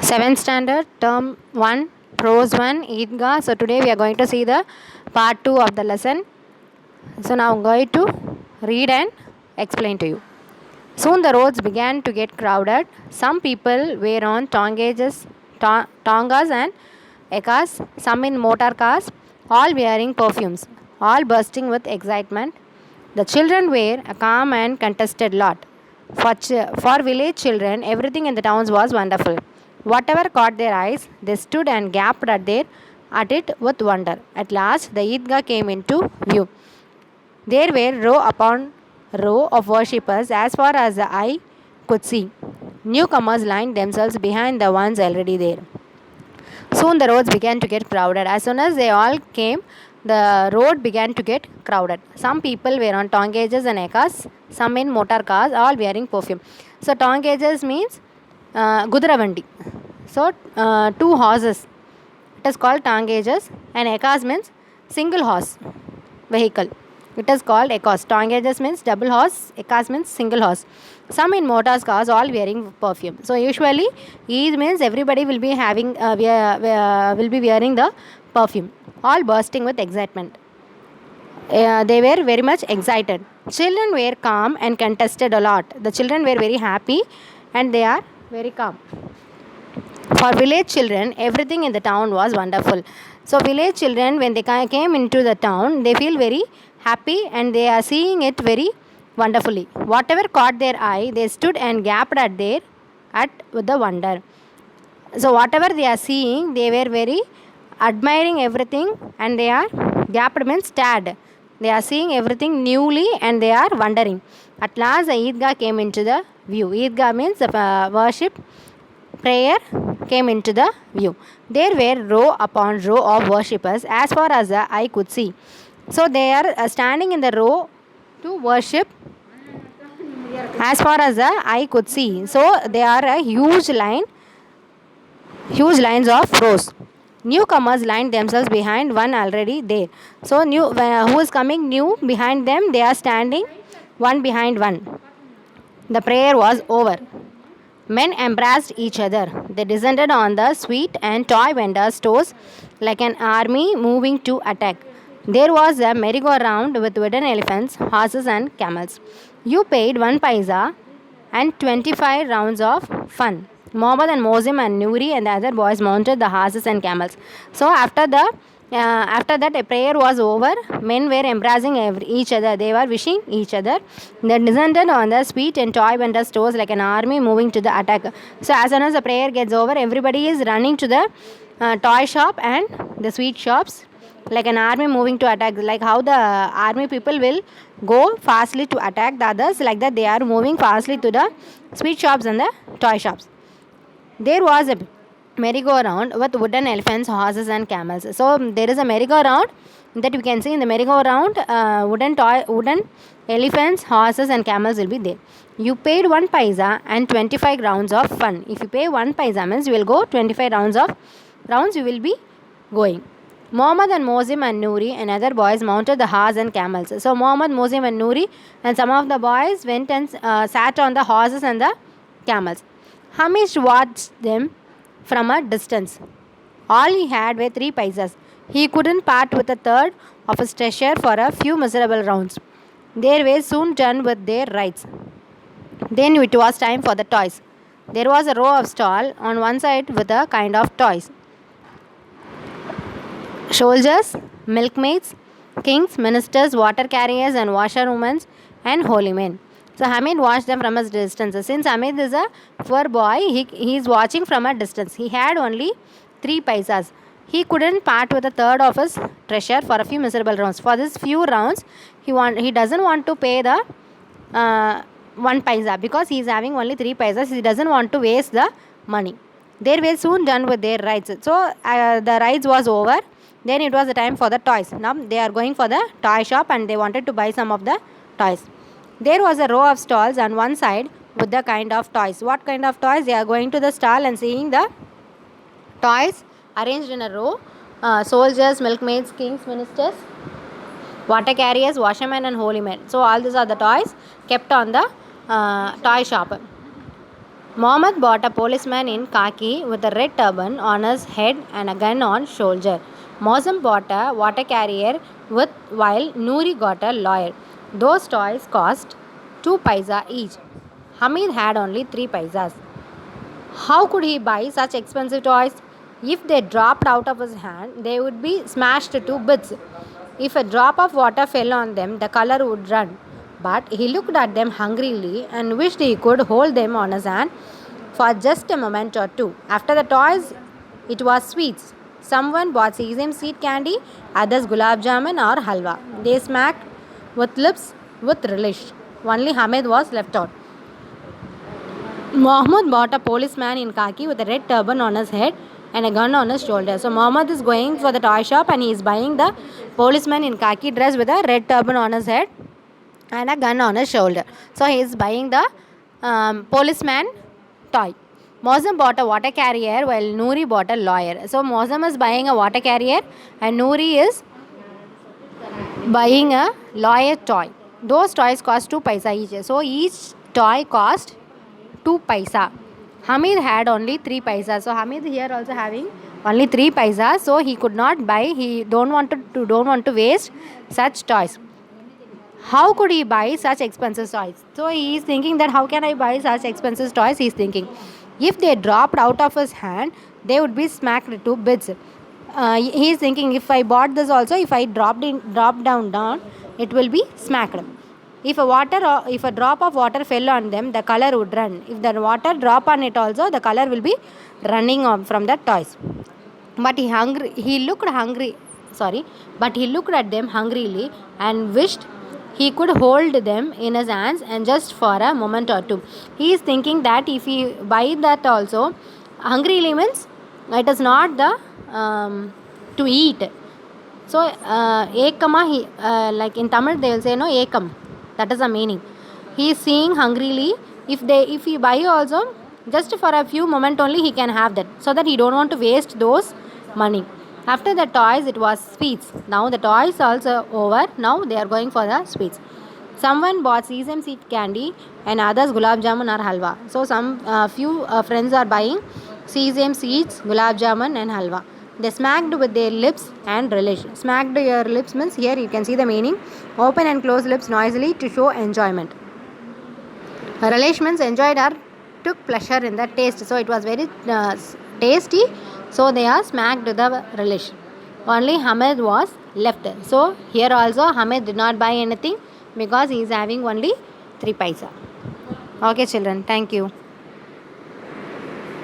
7th standard, term 1, prose 1, Eidgah. So today we are going to see the part 2 of the lesson. So now I'm going to read and explain to you. Soon the roads began to get crowded. Some people were on tongas and ekas, some in motor cars, all wearing perfumes, all bursting with excitement. The children were a calm and contested lot. For village children, everything in the towns was wonderful. Whatever caught their eyes, they stood and gaped at it with wonder. At last, the Eidgah came into view. There were row upon row of worshippers as far as the eye could see. Newcomers lined themselves behind the ones already there. Soon the roads began to get crowded. As soon as they all came, the road began to get crowded. Some people were on tongages and ekas, some in motor cars, all wearing perfume. So tongages means Gudiravandi. So two horses. It is called tongages, and ekas means single horse vehicle. It is called ekas. Tongages means double horse, ekas means single horse. Some in motor cars, all wearing perfume. So usually, Eid means everybody will be will be wearing the perfume, all bursting with excitement. They were very much excited. Children were calm and contested a lot. The children were very happy, and they are very calm. For village children, everything in the town was wonderful. So village children, when they came into the town, they feel very happy and they are seeing it very wonderfully. Whatever caught their eye, they stood and gaped at with the wonder. So whatever they are seeing, they were very admiring everything, and they are gaped means stared. They are seeing everything newly and they are wondering. At last, the Eidgah came into the view. Eidgah means worship, prayer came into the view. There were row upon row of worshippers as far as the eye could see. So they are standing in the row to worship as far as the eye could see. So there are a huge lines of rows. Newcomers lined themselves behind one already there. So who is coming new behind them? They are standing one behind one. The prayer was over. Men embraced each other. They descended on the sweet and toy vendors' stores like an army moving to attack. There was a merry-go-round with wooden elephants, horses, and camels. You paid 1 paisa and 25 rounds of fun. Mohammed and Mozim and Nuri and the other boys mounted the horses and camels. So after that, a prayer was over. Men were embracing each other. They were wishing each other. They descended on the sweet and toy vendor stores like an army moving to the attack. So as soon as the prayer gets over, everybody is running to the toy shop and the sweet shops like an army moving to attack. Like how the army people will go fastly to attack the others, like that they are moving fastly to the sweet shops and the toy shops. There was a merry-go-round with wooden elephants, horses, and camels. So there is a merry-go-round that we can see in the merry-go-round. Wooden elephants, horses, and camels will be there. You paid 1 paisa and 25 rounds of fun. If you pay 1 paisa means you will go 25 rounds. You will be going. Mohammed and Mozim and Nuri and other boys mounted the horse and camels. So Mohammed, Mozim, and Nuri and some of the boys went and sat on the horses and the camels. Hamish watched them from a distance. All he had were 3 paisas. He couldn't part with a third of his treasure for a few miserable rounds. They were soon done with their rides. Then it was time for the toys. There was a row of stall on one side with a kind of toys. Soldiers, milkmaids, kings, ministers, water carriers, and washerwomen, and holy men. So Hamid watched them from a distance. Since Hamid is a poor boy, he is watching from a distance. He had only 3 paisas. He couldn't part with a third of his treasure for a few miserable rounds. For these few rounds, he doesn't want to pay the 1 paisa because he is having only 3 paisas. He doesn't want to waste the money. They were soon done with their rides. So the rides was over. Then it was the time for the toys. Now they are going for the toy shop and they wanted to buy some of the toys. There was a row of stalls on one side with the kind of toys. What kind of toys? They are going to the stall and seeing the toys arranged in a row. Soldiers, milkmaids, kings, ministers, water carriers, washermen, and holy men. So all these are the toys kept on the toy shop. Mohammed bought a policeman in khaki with a red turban on his head and a gun on shoulder. Mosam bought a water carrier while Noori got a lawyer. Those toys cost 2 paisa each. Hamid had only 3 paisas. How could he buy such expensive toys? If they dropped out of his hand, they would be smashed to bits. If a drop of water fell on them, the color would run. But he looked at them hungrily and wished he could hold them on his hand for just a moment or two. After the toys, it was sweets. Someone bought sesame seed candy, others gulab jamun or halwa. They smacked with lips with relish. Only Hamid was left out. Mohammed bought a policeman in khaki with a red turban on his head and a gun on his shoulder. So Mohammed is going for the toy shop and he is buying the policeman in khaki dress with a red turban on his head and a gun on his shoulder. So he is buying the policeman toy. Mosam bought a water carrier while Noori bought a lawyer. So Mosam is buying a water carrier and Noori is buying a lawyer toy. Those toys cost 2 paisa each. So each toy cost 2 paisa. Hamid had only 3 paisa. So Hamid here also having only 3 paisa. So he could not buy. He don't want to waste such toys. How could he buy such expensive toys? So he is thinking that how can I buy such expensive toys? He is thinking if they dropped out of his hand, they would be smacked to bits. He is thinking if I bought this also, if I dropped down, it will be smacked. If a drop of water fell on them, the color would run. If the water drop on it also, the color will be running on from the toys. But he looked at them hungrily and wished he could hold them in his hands and just for a moment or two. He is thinking that if he buy that also, hungrily means it is not the to eat. So ekama, like in Tamil they will say no ekam. That is the meaning. He is seeing hungrily. If he buy also, just for a few moments only he can have that. So that he don't want to waste those money. After the toys, it was sweets. Now the toys also over. Now they are going for the sweets. Someone bought sesame seed candy and others gulab jamun or halwa. So some few friends are buying sesame seeds, gulab jamun and halwa. They smacked with their lips and relish. Smacked your lips means here you can see the meaning. Open and close lips noisily to show enjoyment. Relish means enjoyed or took pleasure in the taste. So it was very tasty. So they are smacked the relish. Only Hamid was left. So here also Hamid did not buy anything because he is having only 3 paisa. Okay children, thank you.